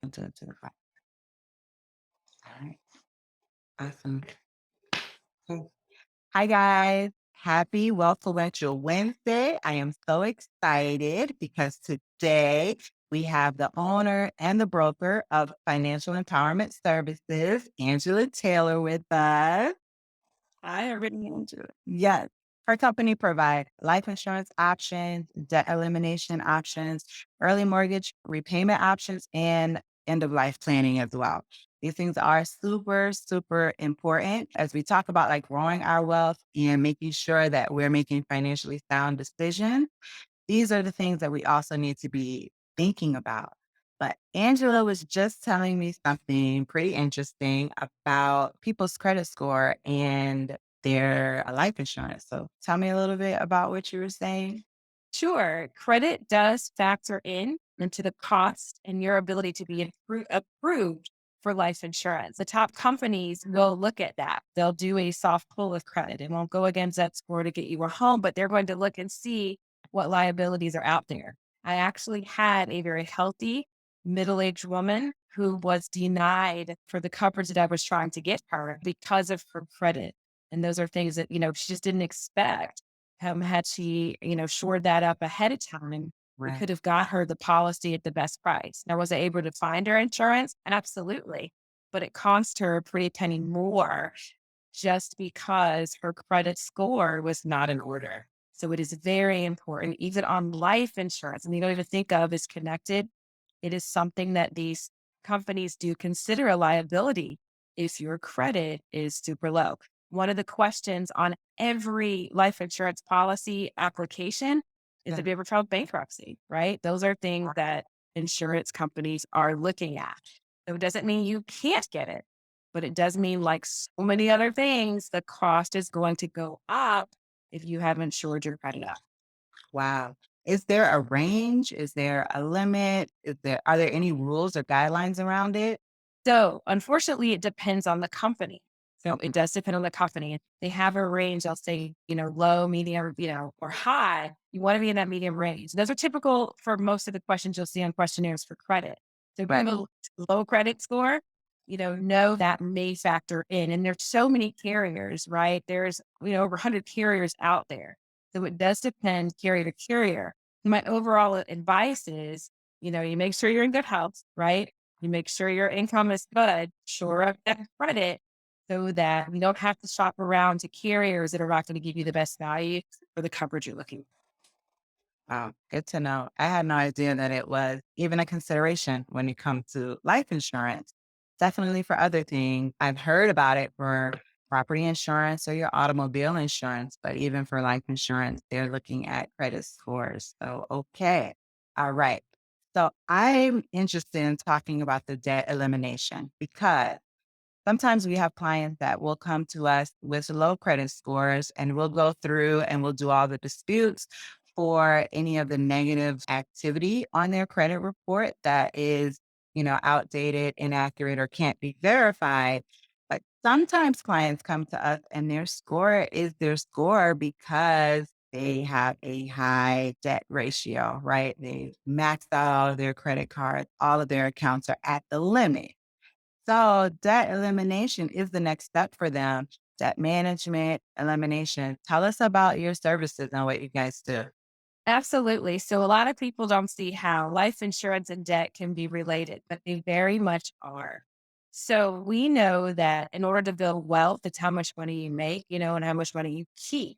To the right. All right. Awesome. Cool. Hi, guys. Happy Wealthfluential Wednesday. I am so excited because today we have the owner and the broker of Financial Empowerment Services, Angela Taylor, with us. I already into it. Yes. Her company provides life insurance options, debt elimination options, early mortgage repayment options, and end of life planning as well. These things are super, super important as we talk about like growing our wealth and making sure that we're making financially sound decisions. These are the things that we also need to be thinking about. But Angela was just telling me something pretty interesting about people's credit score and their life insurance. So tell me a little bit about what you were saying. Sure. Credit does factor in into the cost and your ability to be approved for life insurance. The top companies will look at that. They'll do a soft pull of credit. It won't go against that score to get you a home, but they're going to look and see what liabilities are out there. I actually had a very healthy middle-aged woman who was denied for the coverage that I was trying to get her because of her credit. And those are things that, she just didn't expect. Had she, shored that up ahead of time, we Right. could have got her the policy at the best price. Now, was I able to find her insurance? Absolutely. But it cost her a pretty penny more just because her credit score was not in order. So it is very important, even on life insurance, and you don't even think of as connected. It is something that these companies do consider a liability if your credit is super low. One of the questions on every life insurance policy application is Yeah. have you ever filed bankruptcy, right? Those are things that insurance companies are looking at. So it doesn't mean you can't get it, but it does mean, like so many other things, the cost is going to go up if you haven't insured your credit up. Wow. Is there a range? Is there a limit? Are there any rules or guidelines around it? So, unfortunately, it depends on the company. So it does depend on the company. They have a range, I'll say, low, medium, or high. You want to be in that medium range. Those are typical for most of the questions you'll see on questionnaires for credit. So if you have Right. a low credit score, know that may factor in. And there's so many carriers, right? There's, over 100 carriers out there. So it does depend carrier to carrier. My overall advice is, you make sure you're in good health, right? You make sure your income is good, shore up that credit so that we don't have to shop around to carriers that are not going to give you the best value for the coverage you're looking for. Wow, good to know. I had no idea that it was even a consideration when it comes to life insurance. Definitely for other things. I've heard about it for property insurance or your automobile insurance, but even for life insurance, they're looking at credit scores. So, okay. All right. So, I'm interested in talking about the debt elimination because sometimes we have clients that will come to us with low credit scores and we'll go through and we'll do all the disputes for any of the negative activity on their credit report that is, outdated, inaccurate, or can't be verified. But sometimes clients come to us and their score is their score because they have a high debt ratio, right? They maxed out all of their credit cards, all of their accounts are at the limit. So debt elimination is the next step for them. Debt management, elimination. Tell us about your services and what you guys do. Absolutely. So a lot of people don't see how life insurance and debt can be related, but they very much are. So we know that in order to build wealth, it's how much money you make, and how much money you keep.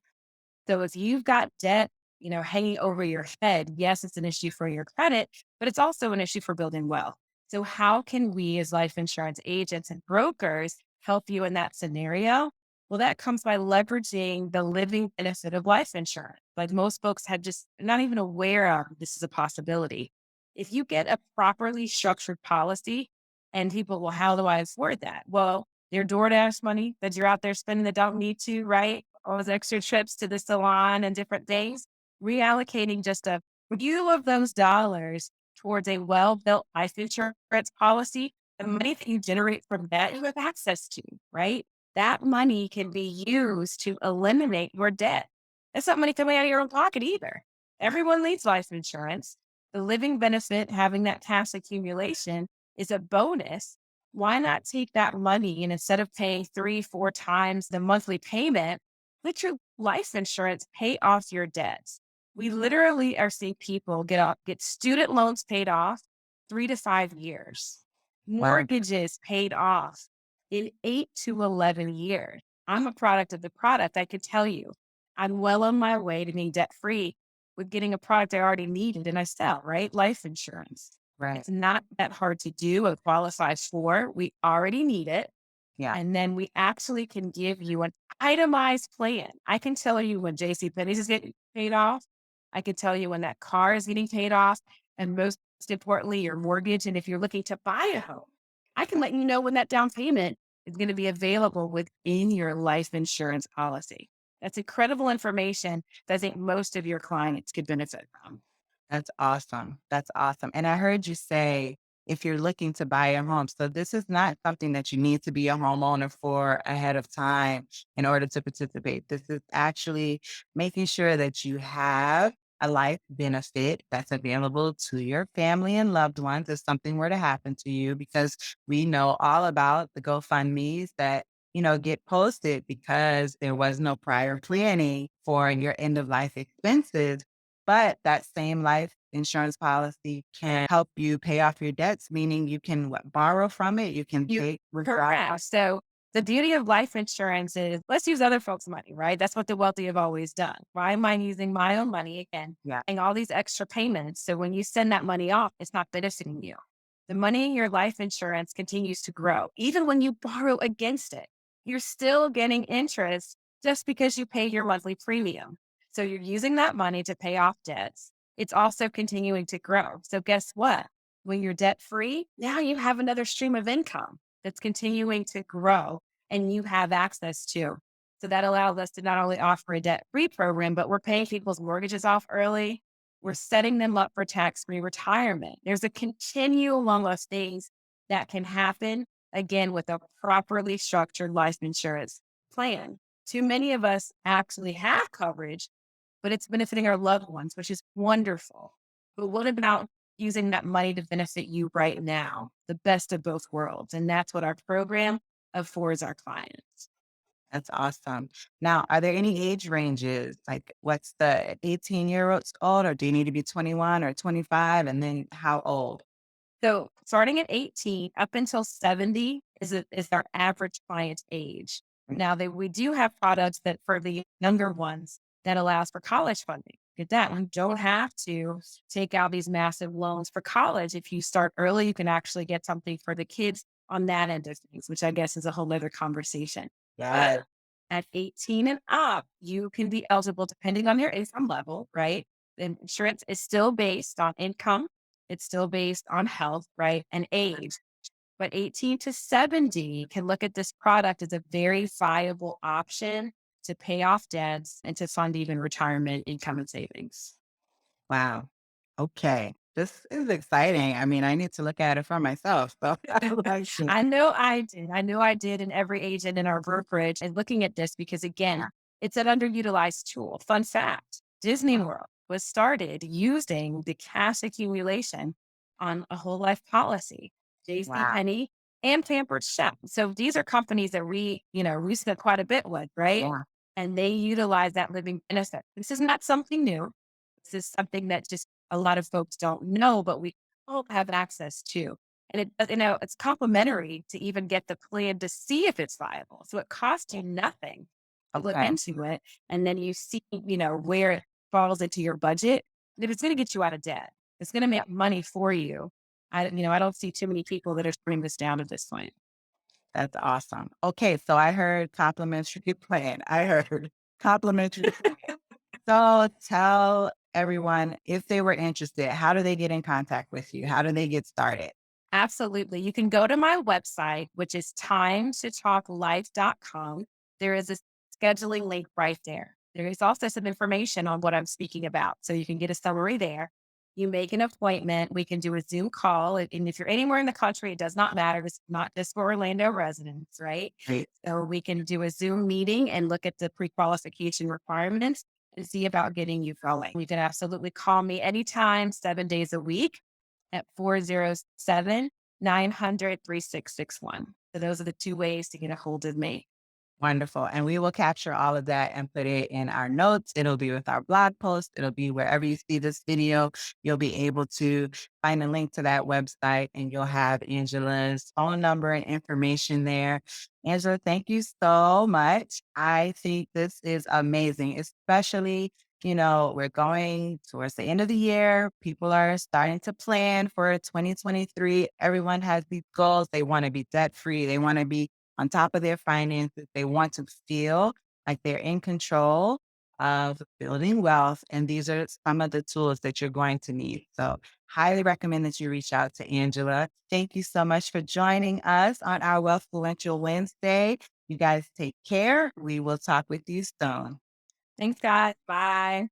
So if you've got debt, hanging over your head, yes, it's an issue for your credit, but it's also an issue for building wealth. So how can we as life insurance agents and brokers help you in that scenario? Well, that comes by leveraging the living benefit of life insurance. Like most folks had just not even aware of this is a possibility. If you get a properly structured policy and people, well, how do I afford that? Well, your DoorDash money that you're out there spending that don't need to, right? All those extra trips to the salon and different things, reallocating just a few of those dollars towards a well-built life insurance policy, the money that you generate from that you have access to, right? That money can be used to eliminate your debt. That's not money coming out of your own pocket either. Everyone needs life insurance. The living benefit, having that cash accumulation is a bonus. Why not take that money and instead of paying three, four times the monthly payment, let your life insurance pay off your debts. We literally are seeing people get student loans paid off 3 to 5 years, Wow. mortgages paid off in 8 to 11 years. I'm a product of the product. I could tell you, I'm well on my way to being debt free with getting a product I already needed and I sell, right? Life insurance. Right. It's not that hard to do and qualify for. We already need it. Yeah. And then we actually can give you an itemized plan. I can tell you when JCPenney's is getting paid off. I can tell you when that car is getting paid off. And most importantly, your mortgage. And if you're looking to buy a home, I can let you know when that down payment is going to be available within your life insurance policy. That's incredible information that I think most of your clients could benefit from. That's awesome. That's awesome. And I heard you say if you're looking to buy a home. So this is not something that you need to be a homeowner for ahead of time in order to participate. This is actually making sure that you have a life benefit that's available to your family and loved ones if something were to happen to you, because we know all about the GoFundMe's that get posted because there was no prior planning for your end of life expenses. But that same life insurance policy can help you pay off your debts, meaning you can borrow from it, you can You pay withdraw. correct. So the beauty of life insurance is let's use other folks' money, right? That's what the wealthy have always done. Why am I using my own money again Yeah. and all these extra payments? So when you send that money off, it's not benefiting you. The money in your life insurance continues to grow. Even when you borrow against it, you're still getting interest just because you pay your monthly premium. So you're using that money to pay off debts. It's also continuing to grow. So guess what? When you're debt free, now you have another stream of income that's continuing to grow and you have access to. So that allows us to not only offer a debt free program, but we're paying people's mortgages off early. We're setting them up for tax free retirement. There's a continuum of things that can happen again with a properly structured life insurance plan. Too many of us actually have coverage, but it's benefiting our loved ones, which is wonderful. But what about using that money to benefit you right now, the best of both worlds? And that's what our program affords our clients. That's awesome. Now, are there any age ranges? Like, what's the 18-year-olds old, or do you need to be 21 or 25? And then how old? So starting at 18 up until 70 is our average client's age. Mm. Now we do have products that for the younger ones that allows for college funding. Get that. You don't have to take out these massive loans for college. If you start early, you can actually get something for the kids on that end of things, which I guess is a whole other conversation. But Yeah. at 18 and up, you can be eligible depending on your income level, right? The insurance is still based on income, it's still based on health, right? And age. But 18 to 70 can look at this product as a very viable option to pay off debts and to fund even retirement income and savings. Wow. Okay. This is exciting. I mean, I need to look at it for myself. So I like it. I know I did. I know I did. And every agent in our brokerage is looking at this because, again, it's an underutilized tool. Fun fact Disney World was started using the cash accumulation on a whole life policy. JC Wow. Penney and Pampered Chef. So these are companies that we spent quite a bit with, right? Yeah. And they utilize that living benefit. This is not something new. This is something that just a lot of folks don't know, but we all have access to. And it's complimentary to even get the plan to see if it's viable. So it costs you nothing to look Okay. into it. And then you see, where it falls into your budget. And if it's going to get you out of debt, it's going to make money for you. I don't see too many people that are bringing this down at this point. That's awesome. Okay. So I heard complimentary plan. I heard complimentary. So tell everyone, if they were interested, how do they get in contact with you? How do they get started? Absolutely. You can go to my website, which is timetotalklife.com. There is a scheduling link right there. There is also some information on what I'm speaking about. So you can get a summary there. You make an appointment. We can do a Zoom call. And if you're anywhere in the country, it does not matter. It's not just for Orlando residents, right? Great. So we can do a Zoom meeting and look at the pre qualification requirements and see about getting you going. You can absolutely call me anytime, 7 days a week at 407 900-3661. So those are the two ways to get a hold of me. Wonderful. And we will capture all of that and put it in our notes. It'll be with our blog post. It'll be wherever you see this video. You'll be able to find a link to that website and you'll have Angela's phone number and information there. Angela, thank you so much. I think this is amazing, especially, we're going towards the end of the year. People are starting to plan for 2023. Everyone has these goals. They want to be debt free. They want to be on top of their finances. They want to feel like they're in control of building wealth. And these are some of the tools that you're going to need. So, highly recommend that you reach out to Angela. Thank you so much for joining us on our Wealthfluential Wednesday. You guys take care. We will talk with you soon. Thanks, God. Bye.